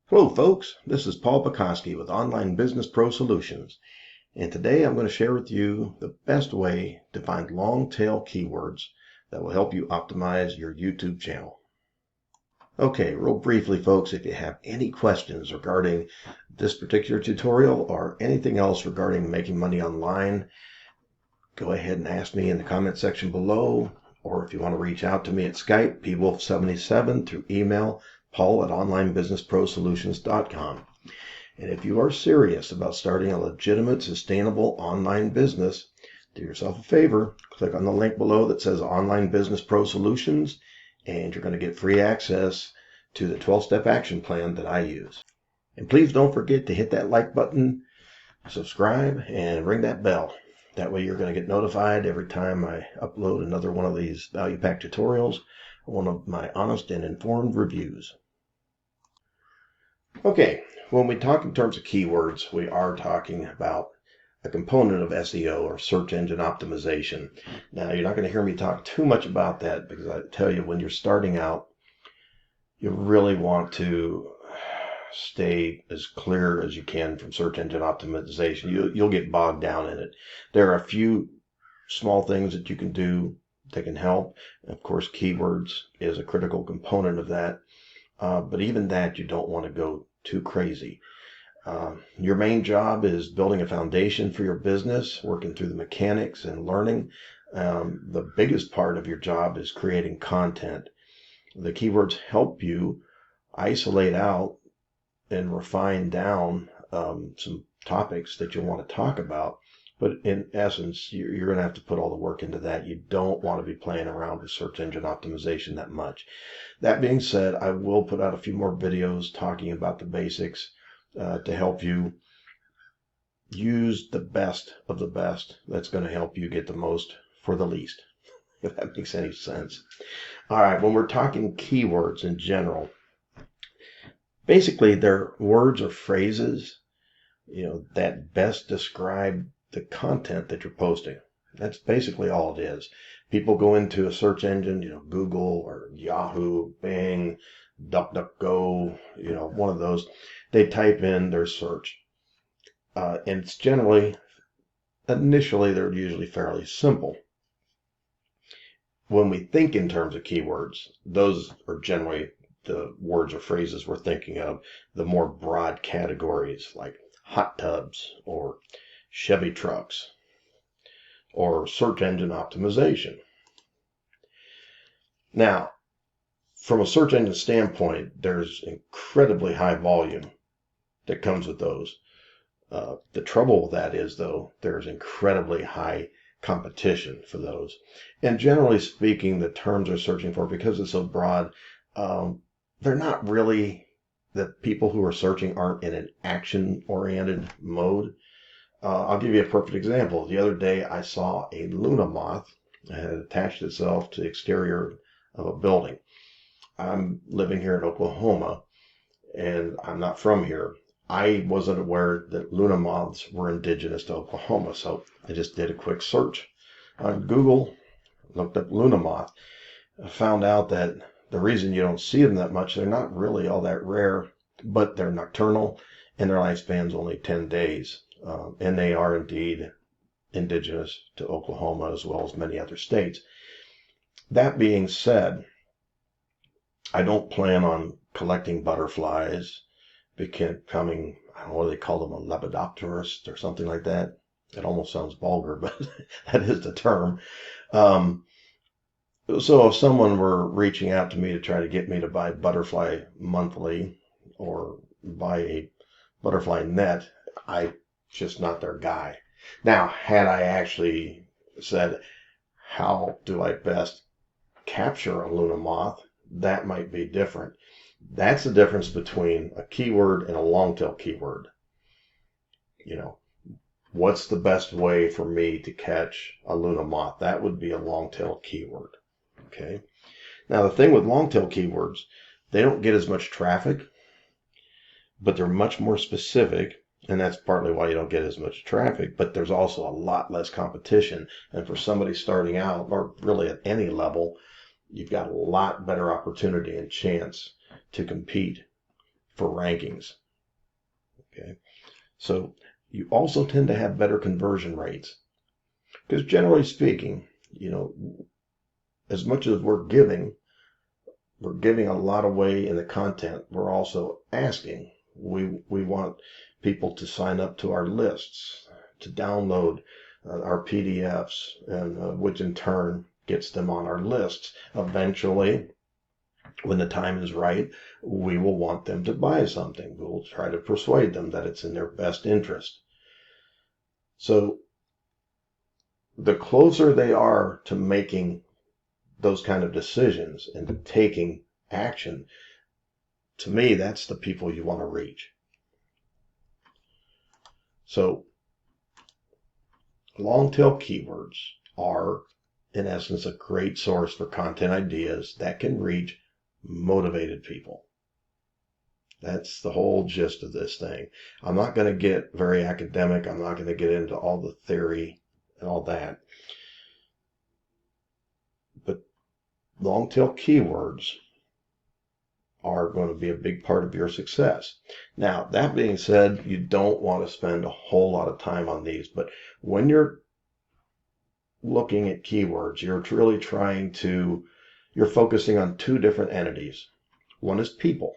Hello folks, this is Paul Bukowski with Online Business Pro Solutions, and today I'm going to share with you the best way to find long tail keywords that will help you optimize your YouTube channel. Okay, real briefly folks, if you have any questions regarding this particular tutorial or anything else regarding making money online, go ahead and ask me in the comment section below, or if you want to reach out to me at Skype, pwolf77, through email, paul@onlinebusinessprosolutions.com. And if you are serious about starting a legitimate, sustainable online business, do yourself a favor, click on the link below that says Online Business Pro Solutions, and you're going to get free access to the 12-step action plan that I use. And please don't forget to hit that like button, subscribe, and ring that bell. That way you're going to get notified every time I upload another one of these value-packed tutorials, one of my honest and informed reviews. Okay, when we talk in terms of keywords, we are talking about a component of SEO, or search engine optimization. Now, you're not going to hear me talk too much about that because I tell you, when you're starting out, you really want to stay as clear as you can from search engine optimization. You'll get bogged down in it. There are a few small things that you can do that can help. Of course, keywords is a critical component of that. But even that, you don't want to go too crazy. Your main job is building a foundation for your business, working through the mechanics and learning. The biggest part of your job is creating content. The keywords help you isolate out and refine down some topics that you want to talk about. But in essence, you're going to have to put all the work into that. You don't want to be playing around with search engine optimization that much. That being said, I will put out a few more videos talking about the basics to help you use the best of the best. That's going to help you get the most for the least, if that makes any sense. All right, when we're talking keywords in general, basically they're words or phrases, that best describe the content that you're posting. That's basically all it is. People go into a search engine, Google or Yahoo, Bing, DuckDuckGo, one of those. They type in their search. And it's initially, they're usually fairly simple. When we think in terms of keywords, those are generally the words or phrases we're thinking of, the more broad categories like hot tubs or Chevy trucks or search engine optimization. Now, from a search engine standpoint, there's incredibly high volume that comes with those. The trouble with that is, though, there's incredibly high competition for those. And generally speaking, the terms they're searching for, because it's so broad, they're not really, the people who are searching aren't in an action-oriented mode. I'll give you a perfect example. The other day I saw a Luna moth that had attached itself to the exterior of a building. I'm living here in Oklahoma, and I'm not from here. I wasn't aware that Luna moths were indigenous to Oklahoma, so I just did a quick search on Google, looked up Luna moth. I found out that the reason you don't see them that much, they're not really all that rare, but they're nocturnal, and their lifespan's only 10 days. And they are indeed indigenous to Oklahoma as well as many other states. That being said, I don't plan on collecting butterflies, becoming, I don't know what they call them, a lepidopterist or something like that. It almost sounds vulgar, but that is the term. So if someone were reaching out to me to try to get me to buy Butterfly Monthly or buy a butterfly net, I'm just not their guy. Now, had I actually said, how do I best capture a Luna moth, that might be different. That's the difference between a keyword and a long tail keyword. What's the best way for me to catch a Luna moth? That would be a long tail keyword. Okay. Now, the thing with long tail keywords, they don't get as much traffic, but they're much more specific. And that's partly why you don't get as much traffic, but there's also a lot less competition. And for somebody starting out, or really at any level, you've got a lot better opportunity and chance to compete for rankings. Okay, so you also tend to have better conversion rates, because generally speaking, as much as we're giving a lot away in the content. We're also asking. We want people to sign up to our lists, to download our PDFs, and which in turn gets them on our lists. Eventually, when the time is right, we will want them to buy something. We'll try to persuade them that it's in their best interest. So the closer they are to making those kind of decisions and to taking action, to me, that's the people you want to reach. So long tail keywords are, in essence, a great source for content ideas that can reach motivated people. That's the whole gist of this thing. I'm not going to get very academic. I'm not going to get into all the theory and all that. But long tail keywords are going to be a big part of your success. Now, that being said, you don't want to spend a whole lot of time on these, but when you're looking at keywords, you're really you're focusing on two different entities. One is people.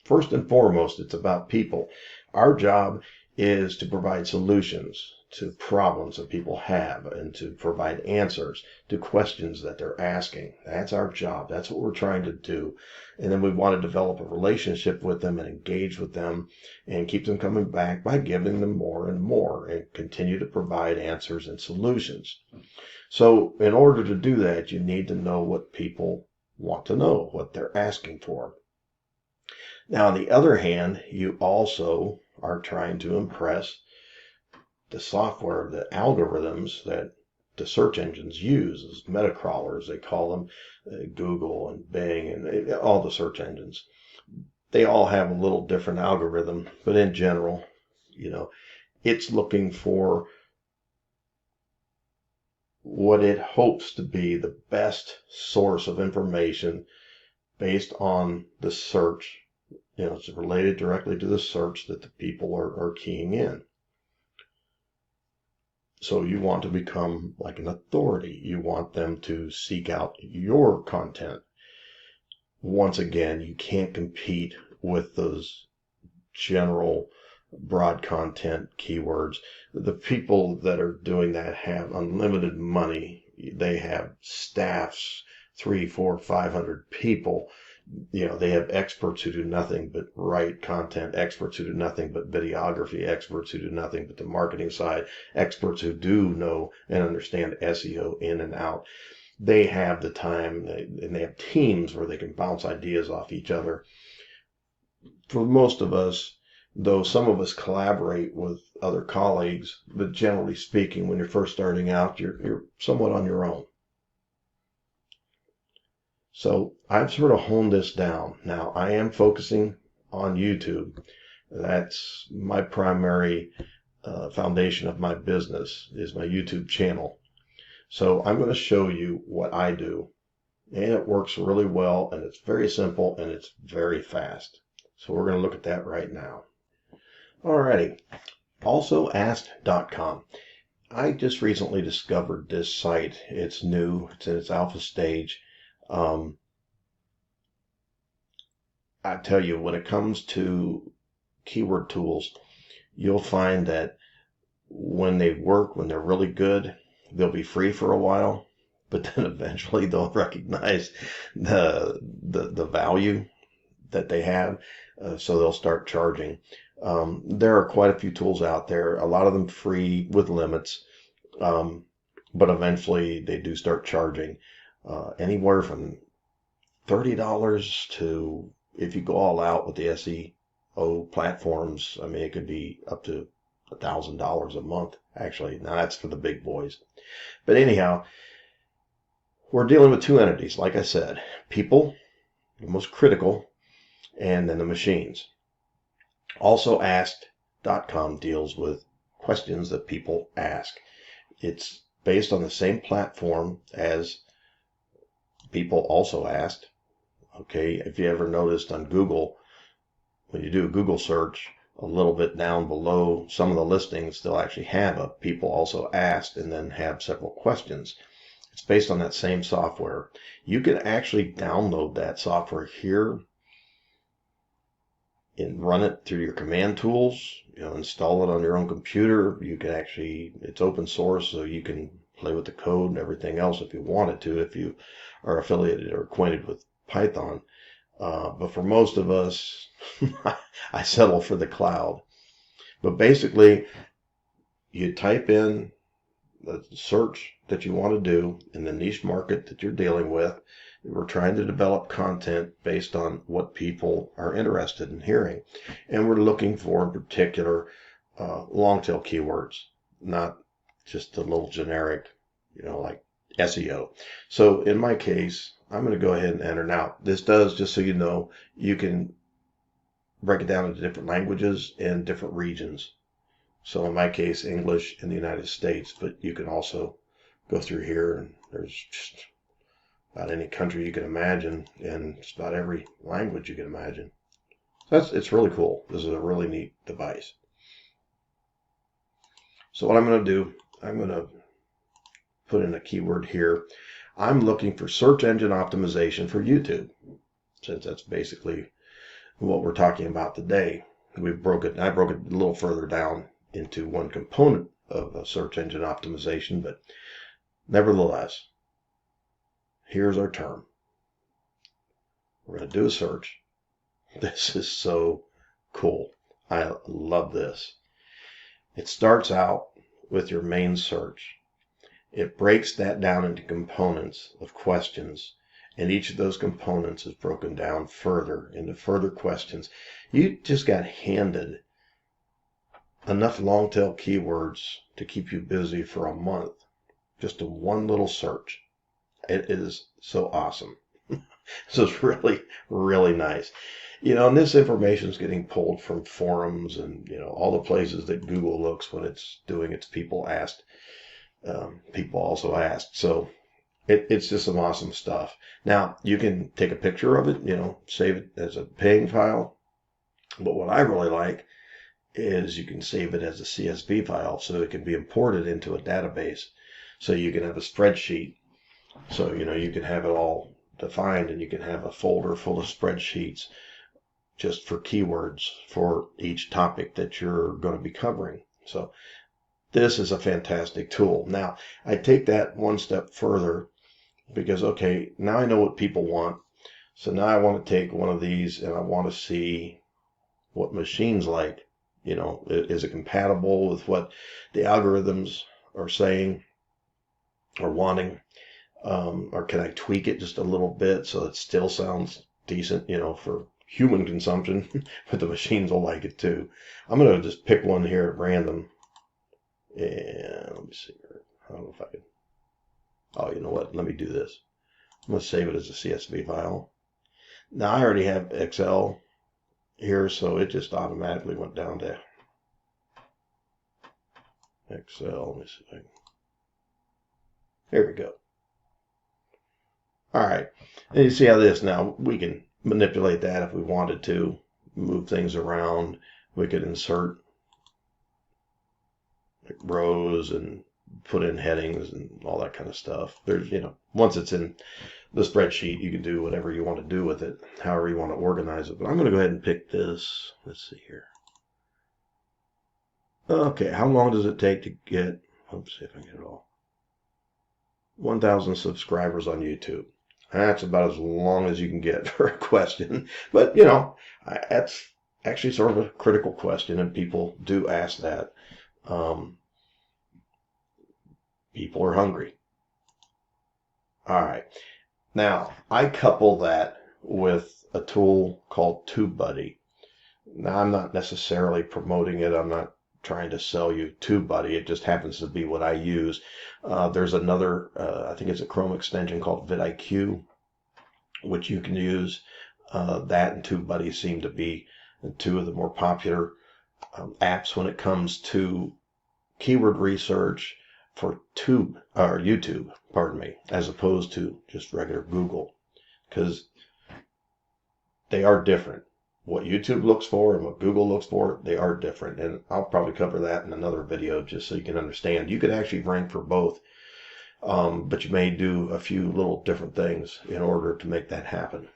First and foremost, it's about people. Our job is to provide solutions to problems that people have and to provide answers to questions that they're asking. That's our job. That's what we're trying to do. And then we want to develop a relationship with them and engage with them and keep them coming back by giving them more and more and continue to provide answers and solutions. So in order to do that, you need to know what people want to know, what they're asking for. Now, on the other hand, you also are trying to impress the software, the algorithms that the search engines use, as metacrawlers, they call them, Google and Bing and all the search engines. They all have a little different algorithm, but in general, it's looking for what it hopes to be the best source of information based on the search. It's related directly to the search that the people are keying in. So you want to become like an authority. You want them to seek out your content. Once again, you can't compete with those general broad content keywords. The people that are doing that have unlimited money. They have staffs, 300, 400, 500 people. They have experts who do nothing but write content, experts who do nothing but videography, experts who do nothing but the marketing side, experts who do know and understand SEO in and out. They have the time, and they have teams where they can bounce ideas off each other. For most of us, though, some of us collaborate with other colleagues, but generally speaking, when you're first starting out, you're somewhat on your own. So I've sort of honed this down. Now, I am focusing on YouTube. That's my primary foundation of my business, is my YouTube channel. So I'm going to show you what I do. And it works really well, and it's very simple, and it's very fast. So we're going to look at that right now. Alrighty. Also, Askcom. I just recently discovered this site. It's new. It's in its alpha stage. I tell you, when it comes to keyword tools, you'll find that when they work, when they're really good, they'll be free for a while, but then eventually they'll recognize the value that they have, so they'll start charging. There are quite a few tools out there, a lot of them free with limits, but eventually they do start charging anywhere from $30 to, if you go all out with the SEO platforms, I mean, it could be up to $1,000 a month, actually. Now, that's for the big boys. But anyhow, we're dealing with two entities, like I said. People, the most critical, and then the machines. Also, Askcom deals with questions that people ask. It's based on the same platform as people also asked. Okay, if you ever noticed on Google, when you do a Google search, a little bit down below some of the listings, they'll actually have a people also asked and then have several questions. It's based on that same software. You can actually download that software here and run it through your command tools, install it on your own computer. You can actually, it's open source, so you can play with the code and everything else if you wanted to, if you are affiliated or acquainted with Python. But for most of us, I settle for the cloud. But basically, you type in the search that you want to do in the niche market that you're dealing with. We're trying to develop content based on what people are interested in hearing. And we're looking for, in particular, long tail keywords, not just the little generic, like SEO. So in my case, I'm going to go ahead and enter. Now, this does, just so you know, you can break it down into different languages and different regions. So in my case, English in the United States, but you can also go through here and there's just about any country you can imagine and just about every language you can imagine. So it's really cool. This is a really neat device. So what I'm going to do, I'm going to put in a keyword here. I'm looking for search engine optimization for YouTube, since that's basically what we're talking about today. I broke it a little further down into one component of search engine optimization, but nevertheless, here's our term. We're going to do a search. This is so cool. I love this. It starts out with your main search. It breaks that down into components of questions, and each of those components is broken down further into further questions. You just got handed enough long tail keywords to keep you busy for a month, just in one little search. It is so awesome. So it's really, really nice. And this information is getting pulled from forums and, all the places that Google looks when it's doing its people asked. People also asked. So it's just some awesome stuff. Now, you can take a picture of it, save it as a ping file. But what I really like is you can save it as a CSV file so it can be imported into a database. So you can have a spreadsheet. So, you can have it all defined and you can have a folder full of spreadsheets just for keywords for each topic that you're going to be covering. So this is a fantastic tool. Now, I take that one step further because, okay, now I know what people want. So now I want to take one of these and I want to see what machine's like. Is it compatible with what the algorithms are saying or wanting? Or can I tweak it just a little bit so it still sounds decent, for human consumption, but the machines will like it too. I'm going to just pick one here at random. And let me see here. I don't know if I can. Oh, you know what? Let me do this. I'm going to save it as a CSV file. Now I already have Excel here, so it just automatically went down to Excel. Let me see if I can. There we go. All right. And you see how this now, we can manipulate that if we wanted to, move things around. We could insert rows and put in headings and all that kind of stuff. There's, once it's in the spreadsheet, you can do whatever you want to do with it, however you want to organize it. But I'm going to go ahead and pick this. Let's see here. Okay, how long does it take to get, let's see if I can get it all, 1,000 subscribers on YouTube. That's about as long as you can get for a question. But, that's actually sort of a critical question, and people do ask that. People are hungry. All right. Now, I couple that with a tool called TubeBuddy. Now, I'm not necessarily promoting it. I'm not trying to sell you TubeBuddy. It just happens to be what I use. There's another, I think it's a Chrome extension called vidIQ, which you can use. That and TubeBuddy seem to be two of the more popular apps when it comes to keyword research for YouTube, as opposed to just regular Google, because they are different. what YouTube looks for and what Google looks for, they are different. And I'll probably cover that in another video just so you can understand. You could actually rank for both, but you may do a few little different things in order to make that happen.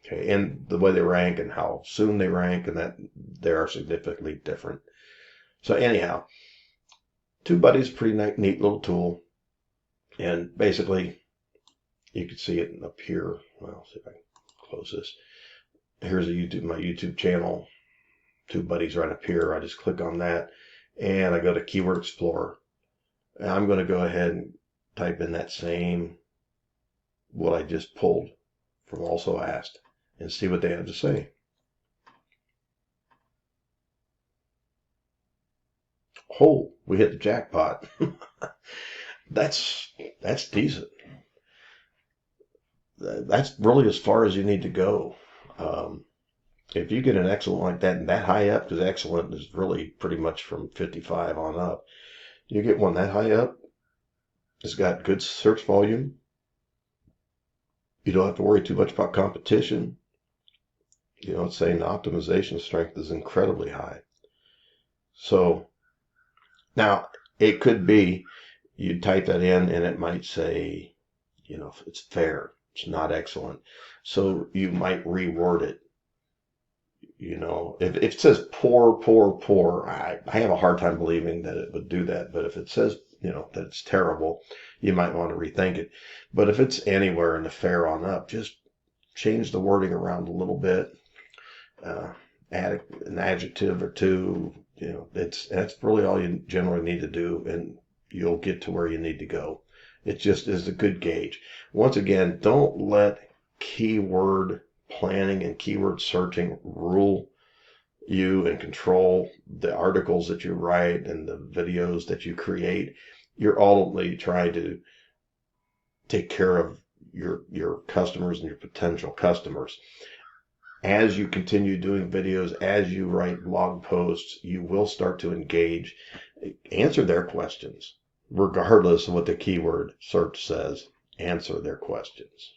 Okay, and the way they rank and how soon they rank, and that they are significantly different. So anyhow, TubeBuddy is a pretty neat little tool. And basically, you can see it up here. Well, see if I can close this. Here's my YouTube channel. TubeBuddy's right up here. I just click on that, and I go to Keyword Explorer. And I'm going to go ahead and type in that same, what I just pulled from Also Asked, and see what they have to say. Oh, we hit the jackpot. That's decent. That's really as far as you need to go. If you get an excellent like that and that high up, because excellent is really pretty much from 55 on up, you get one that high up, it's got good search volume. You don't have to worry too much about competition. You know, it's saying the optimization strength is incredibly high. So now it could be you type that in and it might say, you know, it's fair, it's not excellent. So you might reword it. You know, if it says poor, I have a hard time believing that it would do that. But if it says, you know, that it's terrible, you might want to rethink it. But if it's anywhere in the fair on up, just change the wording around a little bit. Add an adjective or two. You know, that's really all you generally need to do, and you'll get to where you need to go. It just is a good gauge. Once again, don't let keyword planning and keyword searching rule you and control the articles that you write and the videos that you create. You're ultimately trying to take care of your customers and your potential customers. As you continue doing videos, as you write blog posts, you will start to engage, answer their questions, regardless of what the keyword search says. Answer their questions.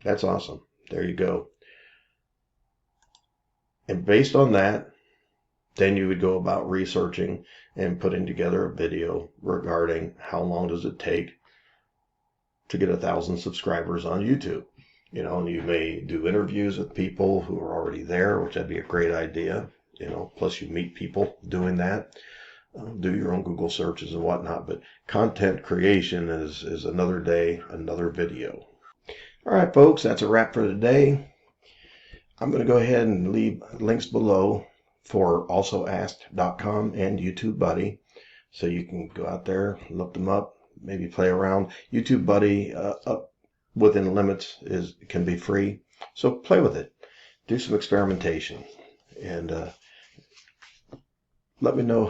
That's awesome. There you go. And based on that, then you would go about researching and putting together a video regarding how long does it take to get 1,000 subscribers on YouTube. You know, and you may do interviews with people who are already there, which that'd be a great idea. You know, plus you meet people doing that. Do your own Google searches and whatnot. But content creation is another day, another video. All right, folks, that's a wrap for today. I'm going to go ahead and leave links below for alsoasked.com and TubeBuddy, so you can go out there, look them up, maybe play around. TubeBuddy, up within limits, can be free, so play with it. Do some experimentation, and let me know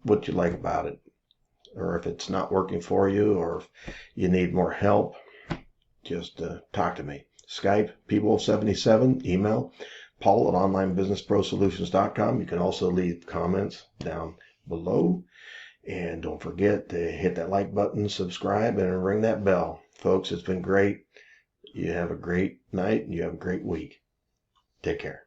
what you like about it, or if it's not working for you, or if you need more help. Just talk to me. Skype, people77, email, paul@onlinebusinessprosolutions.com. You can also leave comments down below. And don't forget to hit that like button, subscribe, and ring that bell. Folks, it's been great. You have a great night, and you have a great week. Take care.